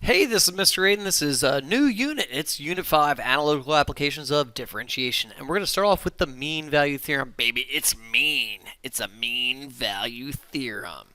Hey, this is Mr. Aiden. This is a new unit. It's Unit 5, Analytical Applications of Differentiation. And we're going to start off with the mean value theorem. Baby, it's mean. It's a mean value theorem.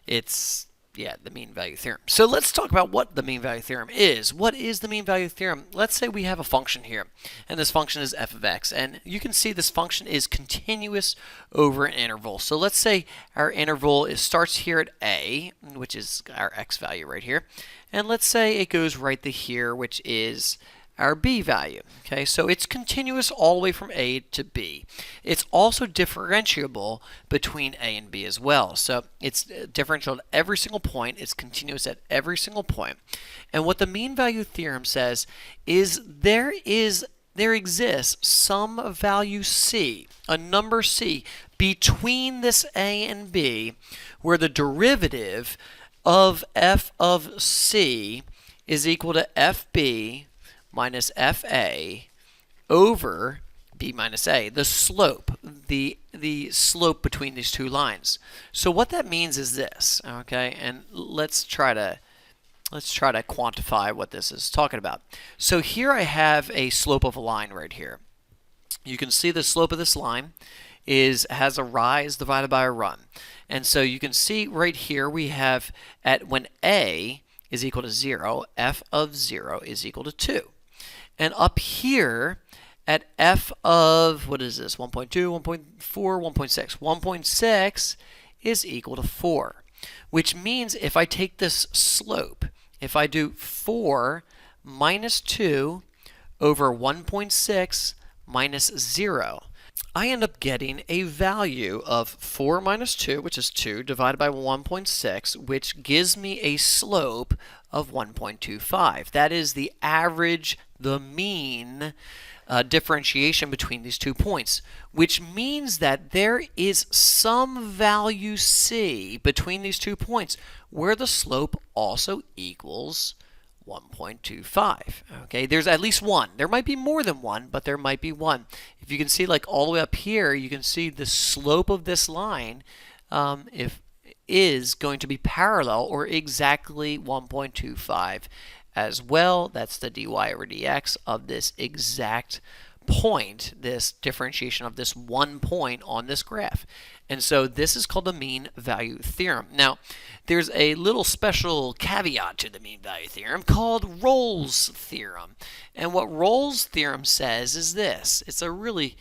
It's, yeah, the mean value theorem. So let's talk about what the mean value theorem is. What is the mean value theorem? Let's say we have a function here, and this function is f of x. And you can see this function is continuous over an interval. So let's say our interval starts here at a, which is our x value right here. And let's say it goes right to here, which is our b value. Okay, so it's continuous all the way from a to b. It's also differentiable between a and b as well. So it's differential at every single point. It's continuous at every single point. And what the mean value theorem says is there exists some value c, a number c, between this a and b, where the derivative of f of c is equal to fb minus fa over b minus a, the slope, the slope between these two lines. So what that means is this, okay? And let's try to quantify what this is talking about. So here I have a slope of a line right here. You can see the slope of this line has a rise divided by a run. And so you can see right here we have when a is equal to 0, f of 0 is equal to 2. And up here at f of, what is this, 1.2, 1.4, 1.6. 1.6 is equal to 4, which means if I take this slope, if I do 4 minus 2 over 1.6 minus 0, I end up getting a value of 4 minus 2, which is 2, divided by 1.6, which gives me a slope of 1.25. That is the average, the mean differentiation between these 2 points, which means that there is some value c between these 2 points where the slope also equals 1.25. Okay, there's at least one. There might be more than one, but there might be one. If you can see, like all the way up here, you can see the slope of this line is going to be parallel or exactly 1.25 as well. That's the dy over dx of this exact point, this differentiation of this one point on this graph. And so this is called the mean value theorem. Now, there's a little special caveat to the mean value theorem called Rolle's theorem. And what Rolle's theorem says is this. It's a really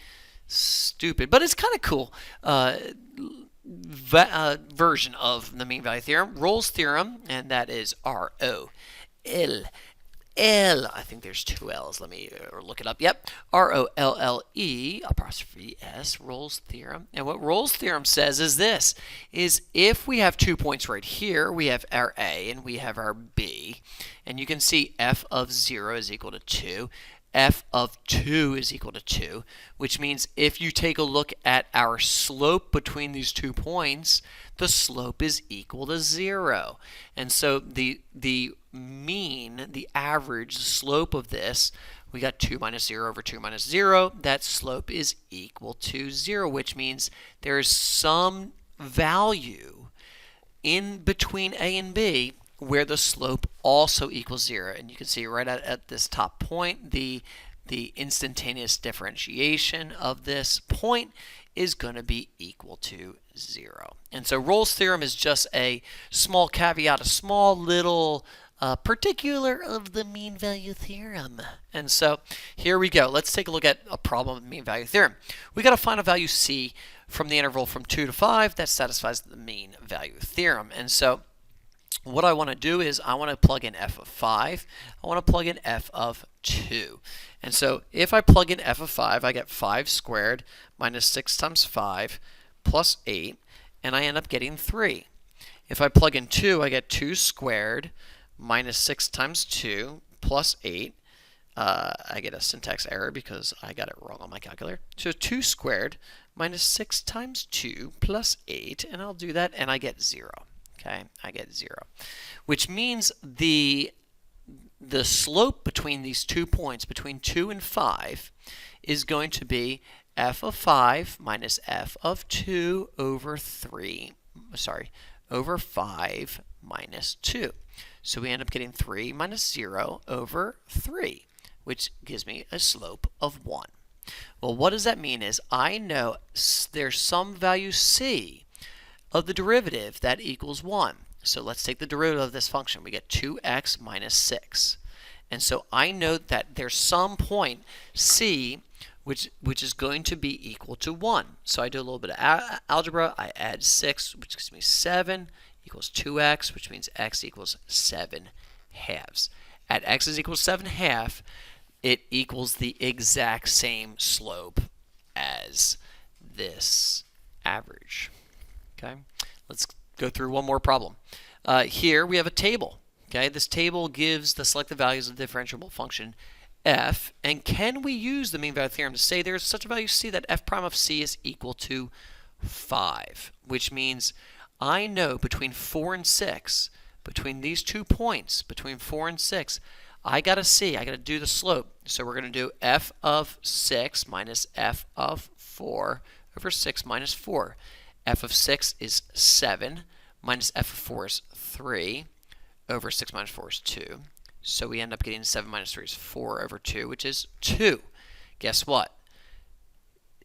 stupid, but it's kind of cool version of the mean value theorem. Rolle's theorem, and that is R-O-L-L. I think there's 2 L's. Let me look it up. Yep. R-O-L-L-E apostrophe S, Rolle's theorem. And what Rolle's theorem says is this, is if we have 2 points right here, we have our A and we have our B, and you can see f of 0 is equal to 2. F of 2 is equal to 2, which means if you take a look at our slope between these 2 points, the slope is equal to 0. And so the mean, the average slope of this, we got 2 minus 0 over 2 minus 0. That slope is equal to 0, which means there is some value in between A and B where the slope also equals 0. And you can see right at this top point, the instantaneous differentiation of this point is going to be equal to 0. And so Rolle's theorem is just a small caveat, a small little particular of the mean value theorem. And so here we go. Let's take a look at a problem with mean value theorem. We got to find a value c from the interval from 2 to 5 that satisfies the mean value theorem. And so what I want to do is I want to plug in f of 5. I want to plug in f of 2. And so if I plug in f of 5, I get 5 squared minus 6 times 5 plus 8, and I end up getting 3. If I plug in 2, I get 2 squared minus 6 times 2 plus 8. I get a syntax error because I got it wrong on my calculator. So 2 squared minus 6 times 2 plus 8, and I'll do that, and I get 0. Okay, I get 0, which means the slope between these 2 points, between 2 and 5, is going to be f of 5 minus f of 2 over 5 minus 2. So we end up getting 3 minus 0 over 3, which gives me a slope of 1. Well, what does that mean is I know there's some value c of the derivative that equals 1. So let's take the derivative of this function. We get 2x minus 6. And so I know that there's some point c which is going to be equal to 1. So I do a little bit of algebra. I add 6, which gives me 7, equals 2x, which means x equals 7 halves. At x is equal to 7 half, it equals the exact same slope as this average. Okay, let's go through one more problem. Here we have a table. Okay, this table gives the selected values of the differentiable function f, and can we use the mean value theorem to say there's such a value c that f prime of c is equal to 5, which means I know between 4 and 6, between these 2 points, between 4 and 6, I got to see, I got to do the slope. So we're going to do f of 6 minus f of 4 over 6 minus 4. F of 6 is 7, minus f of 4 is 3, over 6 minus 4 is 2. So we end up getting 7 minus 3 is 4 over 2, which is 2. Guess what?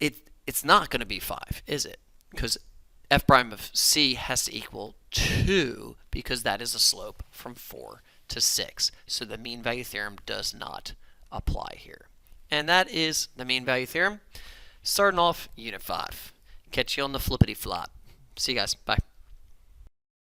It's not going to be 5, is it? Because f prime of c has to equal 2, because that is a slope from 4 to 6. So the mean value theorem does not apply here. And that is the mean value theorem. Starting off Unit 5. Catch you on the flippity flop. See you guys. Bye.